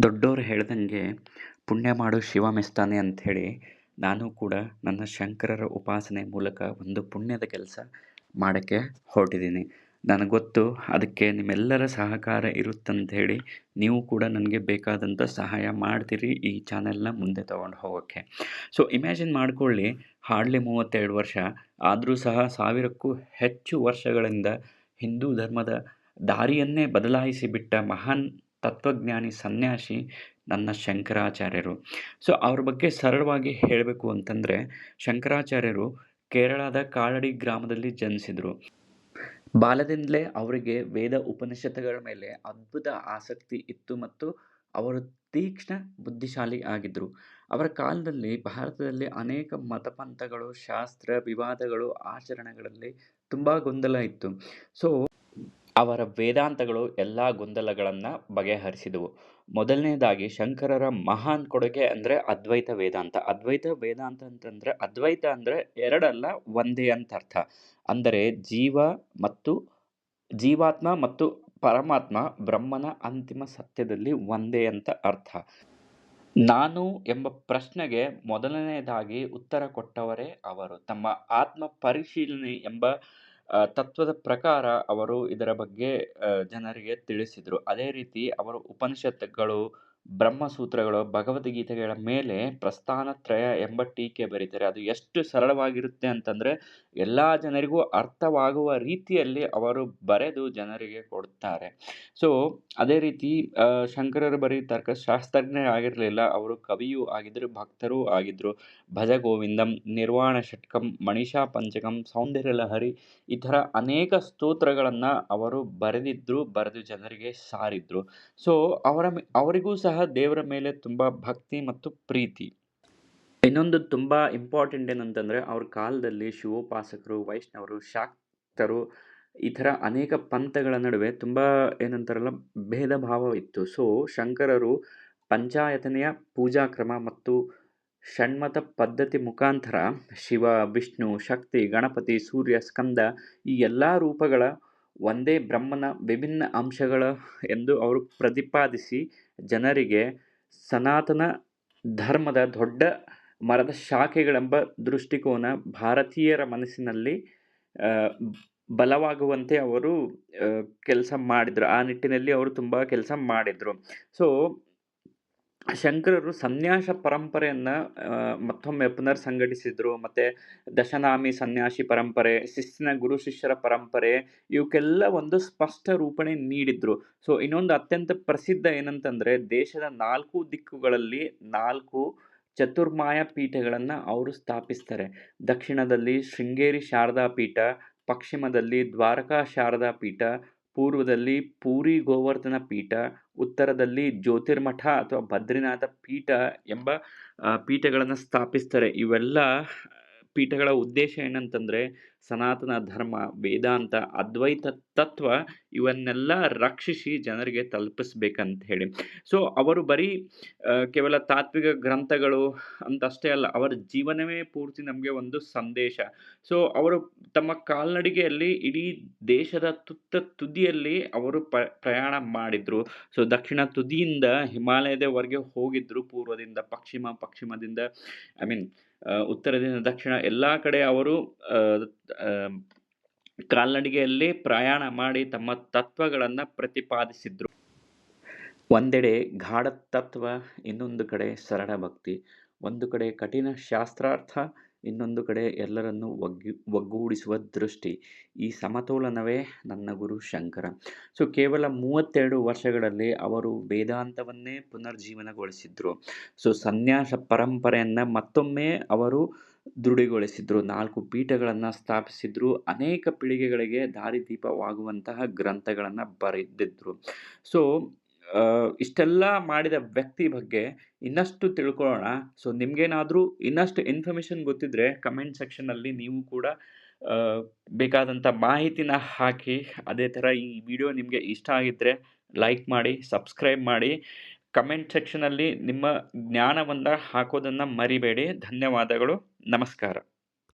ದೊಡ್ಡೋರು ಹೇಳ್ದಂಗೆ ಪುಣ್ಯ ಮಾಡು ಶಿವ ಮೆಚ್ತಾನೆ ಅಂಥೇಳಿ ನಾನು ಕೂಡ ನನ್ನ ಶಂಕರರ ಉಪಾಸನೆ ಮೂಲಕ ಒಂದು ಪುಣ್ಯದ ಕೆಲಸ ಮಾಡೋಕ್ಕೆ ಹೊರಟಿದ್ದೀನಿ. ನನಗೆ ಗೊತ್ತು ಅದಕ್ಕೆ ನಿಮ್ಮೆಲ್ಲರ ಸಹಕಾರ ಇರುತ್ತಂಥೇಳಿ ನೀವು ಕೂಡ ನನಗೆ ಬೇಕಾದಂಥ ಸಹಾಯ ಮಾಡ್ತೀರಿ ಈ ಚಾನೆಲ್ನ ಮುಂದೆ ತೊಗೊಂಡು ಹೋಗೋಕ್ಕೆ. ಸೊ ಇಮ್ಯಾಜಿನ್ ಮಾಡ್ಕೊಳ್ಳಿ, ಹಾರ್ಡ್ಲಿ 32 ವರ್ಷ ಆದರೂ ಸಹ ಸಾವಿರಕ್ಕೂ ಹೆಚ್ಚು ವರ್ಷಗಳಿಂದ ಹಿಂದೂ ಧರ್ಮದ ದಾರಿಯನ್ನೇ ಬದಲಾಯಿಸಿ ಬಿಟ್ಟ ಮಹಾನ್ ತತ್ವಜ್ಞಾನಿ ಸನ್ಯಾಸಿ ನನ್ನ ಶಂಕರಾಚಾರ್ಯರು. ಸೊ ಅವ್ರ ಬಗ್ಗೆ ಸರಳವಾಗಿ ಹೇಳಬೇಕು ಅಂತಂದರೆ, ಶಂಕರಾಚಾರ್ಯರು ಕೇರಳದ ಕಾಳಡಿ ಗ್ರಾಮದಲ್ಲಿ ಜನಿಸಿದರು. ಬಾಲ್ಯದಿಂದಲೇ ಅವರಿಗೆ ವೇದ ಉಪನಿಷತ್ತುಗಳ ಮೇಲೆ ಅದ್ಭುತ ಆಸಕ್ತಿ ಇತ್ತು ಮತ್ತು ಅವರು ತೀಕ್ಷ್ಣ ಬುದ್ಧಿಶಾಲಿ ಆಗಿದ್ದರು. ಅವರ ಕಾಲದಲ್ಲಿ ಭಾರತದಲ್ಲಿ ಅನೇಕ ಮತಪಂಥಗಳು, ಶಾಸ್ತ್ರ ವಿವಾದಗಳು, ಆಚರಣೆಗಳಲ್ಲಿ ತುಂಬ ಗೊಂದಲ ಇತ್ತು. ಸೊ ಅವರ ವೇದಾಂತಗಳು ಎಲ್ಲ ಗೊಂದಲಗಳನ್ನು ಬಗೆಹರಿಸಿದವು. ಮೊದಲನೇದಾಗಿ ಶಂಕರರ ಮಹಾನ್ ಕೊಡುಗೆ ಅಂದರೆ ಅದ್ವೈತ ವೇದಾಂತ. ಅದ್ವೈತ ವೇದಾಂತ ಅಂತಂದರೆ, ಅದ್ವೈತ ಅಂದರೆ ಎರಡಲ್ಲ ಒಂದೇ ಅಂತ ಅರ್ಥ. ಅಂದರೆ ಜೀವಾತ್ಮ ಮತ್ತು ಪರಮಾತ್ಮ ಬ್ರಹ್ಮನ ಅಂತಿಮ ಸತ್ಯದಲ್ಲಿ ಒಂದೇ ಅಂತ ಅರ್ಥ. ನಾನು ಎಂಬ ಪ್ರಶ್ನೆಗೆ ಮೊದಲನೇದಾಗಿ ಉತ್ತರ ಕೊಟ್ಟವರೇ ಅವರು. ತಮ್ಮ ಆತ್ಮ ಪರಿಶೀಲನೆ ಎಂಬ ತತ್ವದ ಪ್ರಕಾರ ಅವರು ಇದರ ಬಗ್ಗೆ ಜನರಿಗೆ ತಿಳಿಸಿದರು. ಅದೇ ರೀತಿ ಅವರು ಉಪನಿಷತ್ತುಗಳು, ಬ್ರಹ್ಮಸೂತ್ರಗಳು, ಭಗವದ್ಗೀತೆಗಳ ಮೇಲೆ ಪ್ರಸ್ಥಾನತ್ರಯ ಎಂಬ ಟೀಕೆ ಬರೀತಾರೆ. ಅದು ಎಷ್ಟು ಸರಳವಾಗಿರುತ್ತೆ ಅಂತಂದರೆ ಎಲ್ಲ ಜನರಿಗೂ ಅರ್ಥವಾಗುವ ರೀತಿಯಲ್ಲಿ ಅವರು ಬರೆದು ಜನರಿಗೆ ಕೊಡ್ತಾರೆ. ಸೊ ಅದೇ ರೀತಿ ಶಂಕರರು ಬರೀ ತರ್ಕಶಾಸ್ತ್ರಜ್ಞ ಆಗಿರಲಿಲ್ಲ, ಅವರು ಕವಿಯೂ ಆಗಿದ್ದರು, ಭಕ್ತರೂ ಆಗಿದ್ದರು. ಭಜ ಗೋವಿಂದಂ, ನಿರ್ವಾಣ ಷಟ್ಕಂ, ಮಣಿಷಾ ಪಂಚಕಂ, ಸೌಂದರ್ಯ ಲಹರಿ ಈ ಥರ ಅನೇಕ ಸ್ತೋತ್ರಗಳನ್ನು ಅವರು ಬರೆದು ಜನರಿಗೆ ಸಾರಿದ್ರು. ಸೊ ಅವರಿಗೂ ಸಹ ದೇವರ ಮೇಲೆ ತುಂಬ ಭಕ್ತಿ ಮತ್ತು ಪ್ರೀತಿ. ಇನ್ನೊಂದು ತುಂಬ ಇಂಪಾರ್ಟೆಂಟ್ ಏನಂತಂದರೆ, ಅವ್ರ ಕಾಲದಲ್ಲಿ ಶಿವೋಪಾಸಕರು, ವೈಷ್ಣವರು, ಶಾಕ್ತರು ಈ ಥರ ಅನೇಕ ಪಂಥಗಳ ನಡುವೆ ತುಂಬ ಏನಂತಾರಲ್ಲ ಭೇದ ಭಾವ ಇತ್ತು. ಸೊ ಶಂಕರರು ಪಂಚಾಯತನೆಯ ಪೂಜಾಕ್ರಮ ಮತ್ತು ಷಣ್ಮತ ಪದ್ಧತಿ ಮುಖಾಂತರ ಶಿವ, ವಿಷ್ಣು, ಶಕ್ತಿ, ಗಣಪತಿ, ಸೂರ್ಯ, ಸ್ಕಂದ ಈ ಎಲ್ಲ ರೂಪಗಳ ಒಂದೇ ಬ್ರಹ್ಮನ ವಿಭಿನ್ನ ಅಂಶಗಳ ಎಂದು ಅವರು ಪ್ರತಿಪಾದಿಸಿ ಜನರಿಗೆ ಸನಾತನ ಧರ್ಮದ ದೊಡ್ಡ ಮರದ ಶಾಖೆಗಳೆಂಬ ದೃಷ್ಟಿಕೋನ ಭಾರತೀಯರ ಮನಸ್ಸಿನಲ್ಲಿ ಬಲವಾಗುವಂತೆ ಅವರು ಕೆಲಸ ಮಾಡಿದರು. ಆ ನಿಟ್ಟಿನಲ್ಲಿ ಅವರು ತುಂಬ ಕೆಲಸ ಮಾಡಿದರು. ಸೊ ಶಂಕರರು ಸನ್ಯಾಸ ಪರಂಪರೆಯನ್ನು ಮತ್ತೊಮ್ಮೆ ಪುನರ್ ಸಂಘಟಿಸಿದರು. ಮತ್ತು ದಶನಾಮಿ ಸನ್ಯಾಸಿ ಪರಂಪರೆ, ಶಿಸ್ತಿನ ಗುರು ಶಿಷ್ಯರ ಪರಂಪರೆ ಇವಕ್ಕೆಲ್ಲ ಒಂದು ಸ್ಪಷ್ಟ ರೂಪಣೆ ನೀಡಿದ್ರು. ಸೊ ಇನ್ನೊಂದು ಅತ್ಯಂತ ಪ್ರಸಿದ್ಧ ಏನಂತಂದರೆ, ದೇಶದ 4 ದಿಕ್ಕುಗಳಲ್ಲಿ 4 ಚತುರ್ಮಾಯ ಪೀಠಗಳನ್ನು ಅವರು ಸ್ಥಾಪಿಸ್ತಾರೆ. ದಕ್ಷಿಣದಲ್ಲಿ ಶೃಂಗೇರಿ ಶಾರದಾ ಪೀಠ, ಪಶ್ಚಿಮದಲ್ಲಿ ದ್ವಾರಕಾ ಶಾರದಾ ಪೀಠ, ಪೂರ್ವದಲ್ಲಿ ಪೂರಿ ಗೋವರ್ಧನ ಪೀಠ, ಉತ್ತರದಲ್ಲಿ ಜ್ಯೋತಿರ್ಮಠ ಅಥವಾ ಬದ್ರಿನಾಥ ಪೀಠ ಎಂಬ ಪೀಠಗಳನ್ನು ಸ್ಥಾಪಿಸ್ತಾರೆ. ಇವೆಲ್ಲ ಪೀಠಗಳ ಉದ್ದೇಶ ಏನಂತಂದರೆ, ಸನಾತನ ಧರ್ಮ, ವೇದಾಂತ, ಅದ್ವೈತ ತತ್ವ ಇವನ್ನೆಲ್ಲ ರಕ್ಷಿಸಿ ಜನರಿಗೆ ತಲುಪಿಸ್ಬೇಕಂತ ಹೇಳಿ. ಸೊ ಅವರು ಬರೀ ಕೇವಲ ತಾತ್ವಿಕ ಗ್ರಂಥಗಳು ಅಂತಷ್ಟೇ ಅಲ್ಲ, ಅವರ ಜೀವನವೇ ಪೂರ್ತಿ ನಮಗೆ ಒಂದು ಸಂದೇಶ. ಸೊ ಅವರು ತಮ್ಮ ಕಾಲ್ನಡಿಗೆಯಲ್ಲಿ ಇಡೀ ದೇಶದ ತುದಿಯಲ್ಲಿ ಅವರು ಪ್ರಯಾಣ ಮಾಡಿದರು. ಸೊ ದಕ್ಷಿಣ ತುದಿಯಿಂದ ಹಿಮಾಲಯದವರೆಗೆ ಹೋಗಿದ್ರು, ಪೂರ್ವದಿಂದ ಪಶ್ಚಿಮದಿಂದ ಉತ್ತರದಿಂದ ದಕ್ಷಿಣ ಎಲ್ಲ ಕಡೆ ಅವರು ಕಾಲ್ನಡಿಗೆಯಲ್ಲಿ ಪ್ರಯಾಣ ಮಾಡಿ ತಮ್ಮ ತತ್ವಗಳನ್ನು ಪ್ರತಿಪಾದಿಸಿದ್ರು. ಒಂದೆಡೆ ಗಾಢ ತತ್ವ, ಇನ್ನೊಂದು ಕಡೆ ಸರಳ ಭಕ್ತಿ, ಒಂದು ಕಡೆ ಕಠಿಣ ಶಾಸ್ತ್ರಾರ್ಥ, ಇನ್ನೊಂದು ಕಡೆ ಎಲ್ಲರನ್ನೂ ಒಗ್ಗೂಡಿಸುವ ದೃಷ್ಟಿ. ಈ ಸಮತೋಲನವೇ ನನ್ನ ಗುರು ಶಂಕರ. ಸೊ ಕೇವಲ 32 ವರ್ಷಗಳಲ್ಲಿ ಅವರು ವೇದಾಂತವನ್ನೇ ಪುನರ್ಜೀವನಗೊಳಿಸಿದ್ರು. ಸೊ ಸನ್ಯಾಸ ಪರಂಪರೆಯನ್ನು ಮತ್ತೊಮ್ಮೆ ಅವರು ದೃಢಗೊಳಿಸಿದ್ರು, 4 ಪೀಠಗಳನ್ನು ಸ್ಥಾಪಿಸಿದ್ರು, ಅನೇಕ ಪೀಳಿಗೆಗಳಿಗೆ ದಾರಿದೀಪವಾಗುವಂತಹ ಗ್ರಂಥಗಳನ್ನು ಬರೆದಿದ್ರು. ಸೊ ಇಷ್ಟೆಲ್ಲ ಮಾಡಿದ ವ್ಯಕ್ತಿ ಬಗ್ಗೆ ಇನ್ನಷ್ಟು ತಿಳ್ಕೊಳ್ಳೋಣ. ಸೊ ನಿಮಗೇನಾದರೂ ಇನ್ನಷ್ಟು ಇನ್ಫಾರ್ಮೇಷನ್ ಗೊತ್ತಿದ್ದರೆ ಕಮೆಂಟ್ ಸೆಕ್ಷನ್ನಲ್ಲಿ ನೀವು ಕೂಡ ಬೇಕಾದಂಥ ಮಾಹಿತಿನ ಹಾಕಿ. ಅದೇ ಥರ ಈ ವಿಡಿಯೋ ನಿಮಗೆ ಇಷ್ಟ ಆಗಿದ್ದರೆ ಲೈಕ್ ಮಾಡಿ, ಸಬ್ಸ್ಕ್ರೈಬ್ ಮಾಡಿ. ಕಮೆಂಟ್ ಸೆಕ್ಷನಲ್ಲಿ ನಿಮ್ಮ ಜ್ಞಾನವನ್ನು ಹಾಕೋದನ್ನು ಮರಿಬೇಡಿ. ಧನ್ಯವಾದಗಳು. ನಮಸ್ಕಾರ.